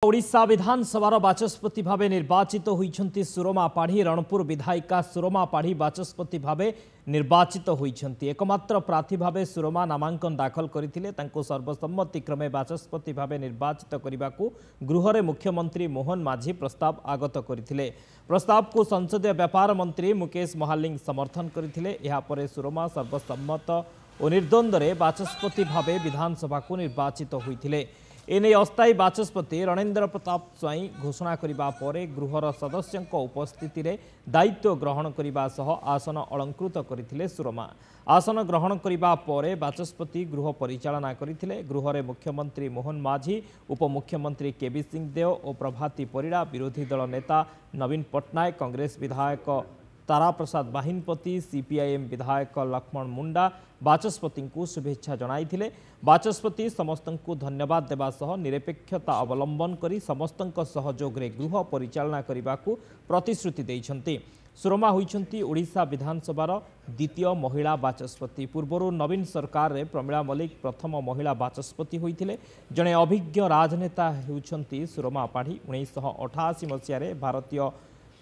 ओडिशा विधानसभा बाचस्पति भाव निर्वाचित होइछन्ति सुरमा पाढ़ी। रणपुर विधायिका सुरमा पाढ़ी बाचस्पति भाव निर्वाचित होइछन्ति। एकमात्र प्रार्थी भाव सुरमा नामांकन दाखल करथिले। तांको सर्वसम्मति क्रमे बाचस्पति भाव निर्वाचित करने गृहरे मुख्यमंत्री मोहन माझी प्रस्ताव आगत करथिले। प्रस्ताव को संसदीय व्यापार मंत्री मुकेश महालिंग समर्थन करथिले। एहा परे सुरमा सर्वसम्मत और निर्द्वंद्व बाचस्पति भाव विधानसभा को निर्वाचित होइथिले। एने अस्थायी बाचस्पति रणेन्द्र प्रताप स्वाई घोषणा करिबा परे गृहर सदस्यों उपस्थिति रे दायित्व ग्रहण करिबा सह आसन अलंकृत करथिले सुरमा। आसन ग्रहण करिबा परे बाचस्पति गृह परिचालना करथिले। गृहरे मुख्यमंत्री मोहन माझी, उपमुख्यमंत्री केबी सिंहदेव और प्रभाती परिड़ा, विरोधी दल नेता नवीन पट्टनायक, कांग्रेस विधायक तारा प्रसाद बाहिनपति, सीपीआईएम विधायक लक्ष्मण मुंडा बाचस्पति को शुभेच्छा जणाइथिले। बाचस्पति समस्त को धन्यवाद देवा सह निरपेक्षता अवलंबन करी समस्त सहयोग रे गृह परिचालना करने को प्रतिश्रुति दैछन्ति। सुरमा होइछन्ति ओडिशा विधानसभार द्वितीय महिला बाचस्पति। पूर्व नवीन सरकार रे प्रमिला मल्लिक प्रथम महिला बाचस्पति होइथिले। जणे अभिज्ञ राजनेता होइछन्ति सुरमा पाढ़ी। 1988 मसीह भारतीय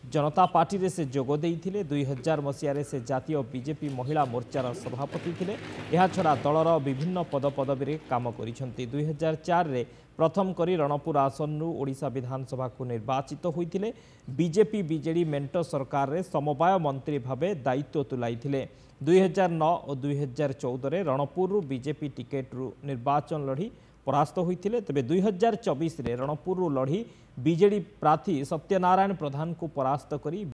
जनता पार्टी रे से जोग देइथिले। 2000 मसीह से जातीय बीजेपी महिला मोर्चार सभापति थिले। एहा छड़ा दलर विभिन्न पदपदवी रे काम करिसंती। 2004 रे प्रथम करी रणपुर आसनरु ओडिशा विधानसभा को निर्वाचित होइथिले। बीजेपी बीजेडी मेंट सरकार रे समवाय मंत्री भावे दायित्व तुलाइथिले। 2009 और 2014 रे रणपुर बीजेपी टिकेट रु निर्वाचन लड़ी परास्त होइथिले। तबे 2024 रे रणपुर लड़ी बीजेडी प्रार्थी सत्यनारायण प्रधान को परास्त करी